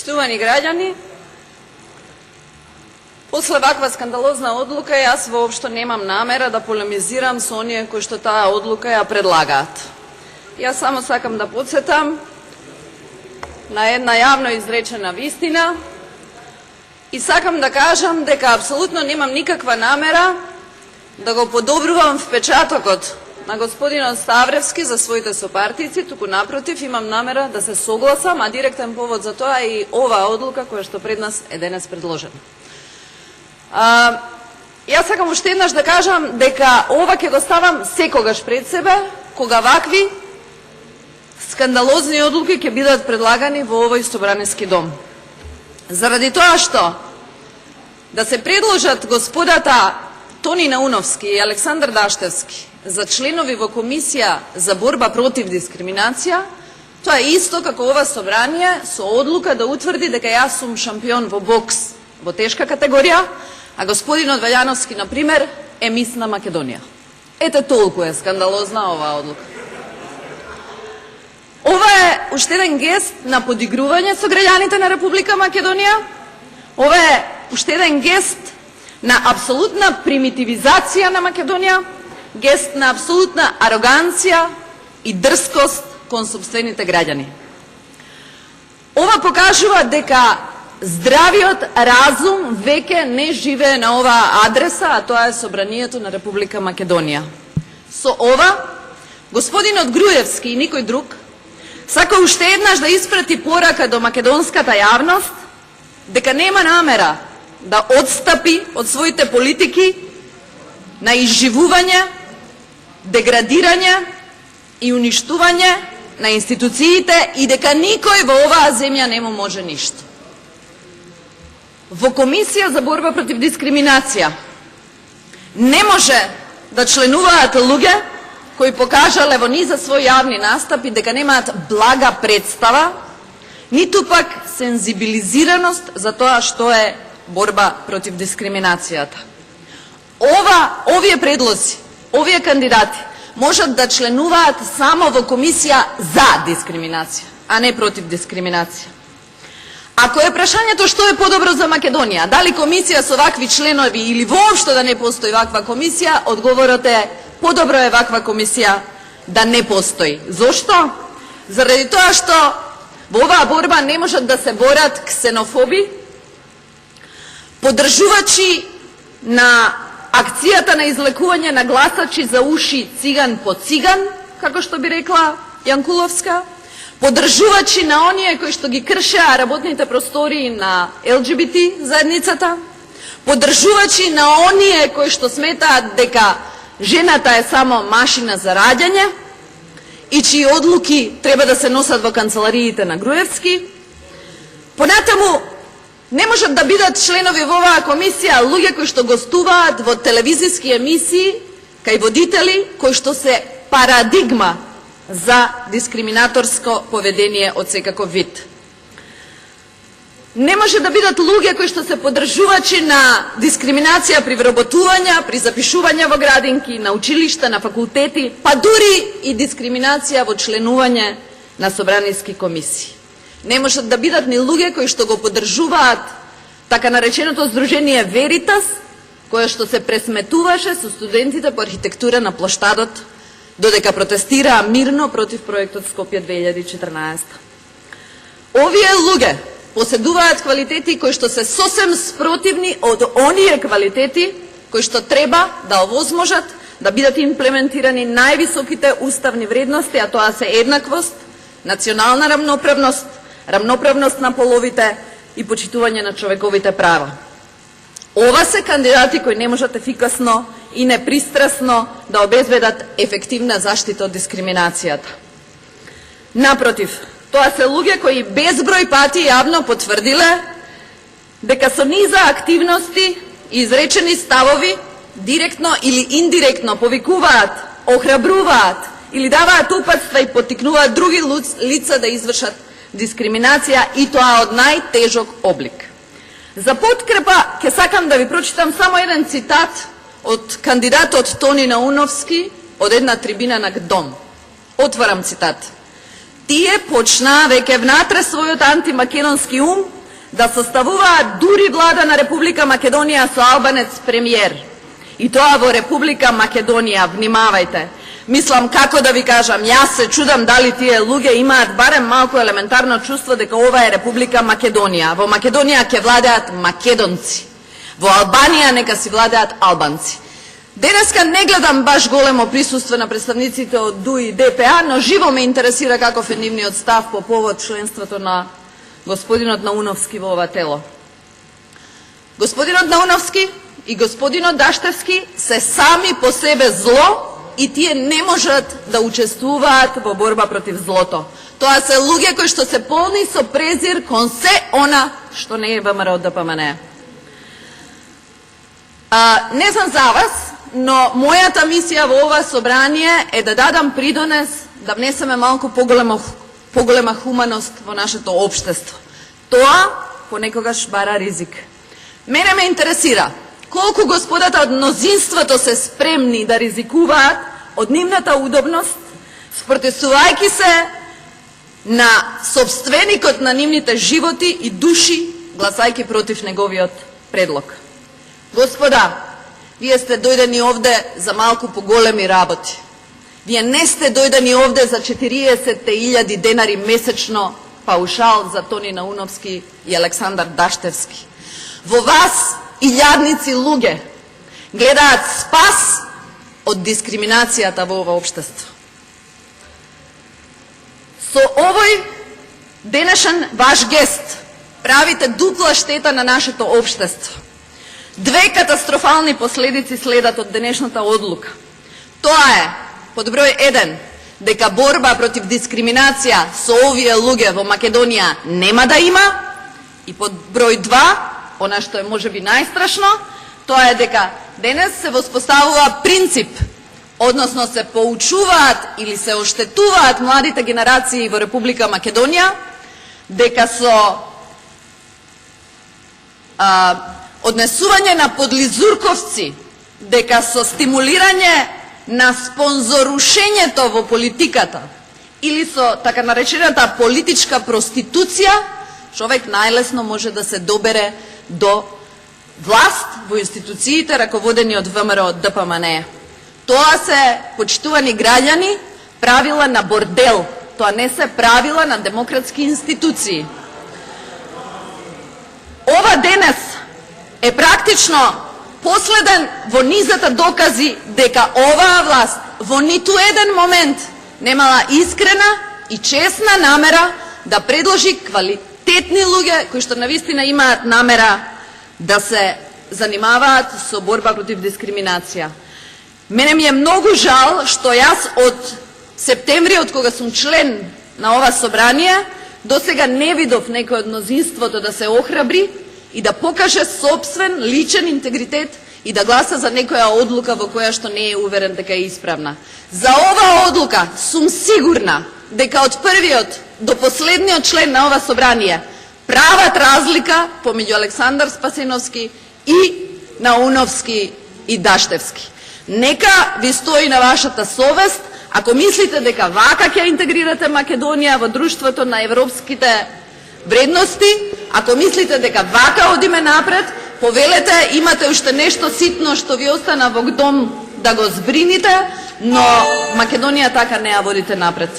Почитувани граѓани, после ваква скандалозна одлука, јас воопшто немам намера да полемизирам со оние кои што таа одлука ја предлагаат. Јас само сакам да подсетам на една јавно изречена вистина и сакам да кажам дека апсолутно немам никаква намера да го подобрувам впечатокот на господинот Ставревски за своите сопартици, туку напротив имам намера да се согласам, а директен повод за тоа е и оваа одлука која што пред нас е денес предложена. Јас сакам уште еднаш да кажам дека ова ќе го ставам секогаш пред себе, кога вакви скандалозни одлуки ќе бидат предлагани во овој собраниски дом. Заради тоа што да се предложат господата Тони Науновски и Александар Даштевски за членови во Комисија за борба против дискриминација, тоа е исто како ова собрание со одлука да утврди дека јас сум шампион во бокс во тешка категорија, а господинот Вајановски, например, е мис на Македонија. Ете толку е скандалозна оваа одлука. Ова е уште еден гест на подигрување со граѓаните на Република Македонија. Ова е уште еден гест на апсолутна примитивизација на Македонија, гест на апсолутна ароганција и дрскост кон сопствените граѓани. Ова покажува дека здравиот разум веќе не живее на оваа адреса, а тоа е Собранието на Република Македонија. Со ова, господинот Груевски и никој друг сака уште еднаш да испрати порака до македонската јавност дека нема намера да отстапи од своите политики на изживување, деградирање и уништување на институциите и дека никој во оваа земја не му може ништо. Во Комисија за борба против дискриминација не може да членуваат луѓе кои покажале во низа своји јавни настапи дека немаат блага представа, ниту пак сензибилизираност за тоа што е борба против дискриминацијата. Овие предлози, овие кандидати можат да членуваат само во Комисија за дискриминација, а не против дискриминација. Ако е прашањето што е подобро за Македонија, дали комисија со вакви членови или воопшто да не постои ваква комисија, одговорот е подобро е ваква комисија да не постои. Зошто? Заради тоа што во оваа борба не можат да се борат ксенофоби, поддржувачи на акцијата на излекување на гласачи за уши циган по циган, како што би рекла Јанкуловска, поддржувачи на оние кои што ги кршеа работните простории на ЛГБТ заедницата, поддржувачи на оние кои што сметаат дека жената е само машина за раѓање и чии одлуки треба да се носат во канцелариите на Груевски. Понатаму, не можат да бидат членови во оваа комисија луѓе кои што гостуваат во телевизиски емисии кај водители кои што се парадигма за дискриминаторско поведение од секаков вид. Не може да бидат луѓе кои што се поддржувачи на дискриминација при вработување, при запишување во градинки, на училишта, на факултети, па дури и дискриминација во членување на собраниски комисии. Не можат да бидат ни луѓе кои што го поддржуваат така нареченото Сдружение Веритас, кое што се пресметуваше со студентите по архитектура на плоштадот, додека протестираа мирно против проектот Скопје 2014. Овие луѓе поседуваат квалитети кои што се сосем спротивни од оние квалитети кои што треба да овозможат да бидат имплементирани највисоките уставни вредности, а тоа се еднаквост, национална рамноправност, рамноправност на половите и почитување на човековите права. Ова се кандидати кои не можат ефикасно и непристрасно да обезбедат ефективна заштита од дискриминацијата. Напротив, тоа се луѓе кои безброј пати јавно потврдиле дека со низа активности и изречени ставови директно или индиректно повикуваат, охрабруваат или даваат упатства и поттикнуваат други лица да извршат дискриминација и тоа од најтежок облик. За подкрепа ќе сакам да ви прочитам само еден цитат од кандидатот Тони Науновски од една трибина на ГДОМ. Отварам цитат. Тие почнаа веќе внатре својот антимакедонски ум да составуваат дури влада на Република Македонија со албанец премиер. И тоа во Република Македонија, внимавајте. Мислам, како да ви кажам, јас се чудам дали тие луѓе имаат барем малку елементарно чувство дека ова е Република Македонија. Во Македонија ќе владеат македонци. Во Албанија нека си владеат албанци. Денеска не гледам баш големо присуство на представниците од ДУ и ДПА, но живо ме интересира каков е нивниот став по повод членството на господинот Науновски во ова тело. Господинот Науновски и господинот Даштевски се сами по себе зло и тие не можат да учествуваат во борба против злото. Тоа се луѓе кои што се полни со презир кон се она што не е ВМРО ДПМН. Не знам за вас, но мојата мисија во ова собрание е да дадам придонес да внесеме малку поголема хуманост во нашето општество. Тоа понекогаш бара ризик. Мене ме интересира колку господата од мнозинството се спремни да ризикуваат од нивната удобност, спротестувајќи се на собственикот на нивните животи и души, гласајќи против неговиот предлог. Господа, вие сте дојдени овде за малку поголеми работи. Вие не сте дојдени овде за 40.000 денари месечно паушал за Тони Науновски и Александар Даштевски. Во вас илјадници луѓе гледаат спас од дискриминацијата во ова општество. Со овој денешен ваш гест правите дупла штета на нашето општество. Две катастрофални последици следат од денешната одлука. Тоа е, под број 1, дека борба против дискриминација со овие луѓе во Македонија нема да има, и под број 2, она што е можеби најстрашно, тоа е дека денес се воспоставува принцип, односно се поучуваат или се оштетуваат младите генерации во Република Македонија, дека со однесување на подлизурковци, дека со стимулирање на спонзорушењето во политиката или со така наречената политичка проституција, човек најлесно може да се добере до власт во институциите раководени од ВМРО ДПМН. Тоа се, почитувани граѓани, правила на бордел. Тоа не се правила на демократски институции. Ова денес е практично последен во низата докази дека оваа власт во ниту еден момент немала искрена и честна намера да предложи квалитетни луѓе кои што навистина имаат намера да се занимаваат со борба против дискриминација. Мене ми е многу жал што јас од септември, од кога сум член на ова собрание, до сега не видов некој од мнозинството да се охрабри и да покаже собствен личен интегритет и да гласа за некоја одлука во која што не е уверен дека е исправна. За оваа одлука сум сигурна дека од првиот до последниот член на ова собрание прават разлика помеѓу Александар Спасеновски и Науновски и Даштевски. Нека ви стои на вашата совест, ако мислите дека вака ќе интегрирате Македонија во друштвото на европските вредности, ако мислите дека вака одиме напред, повелете, имате уште нешто ситно што ви остана во дом да го збрините, но Македонија така не ја водите напред.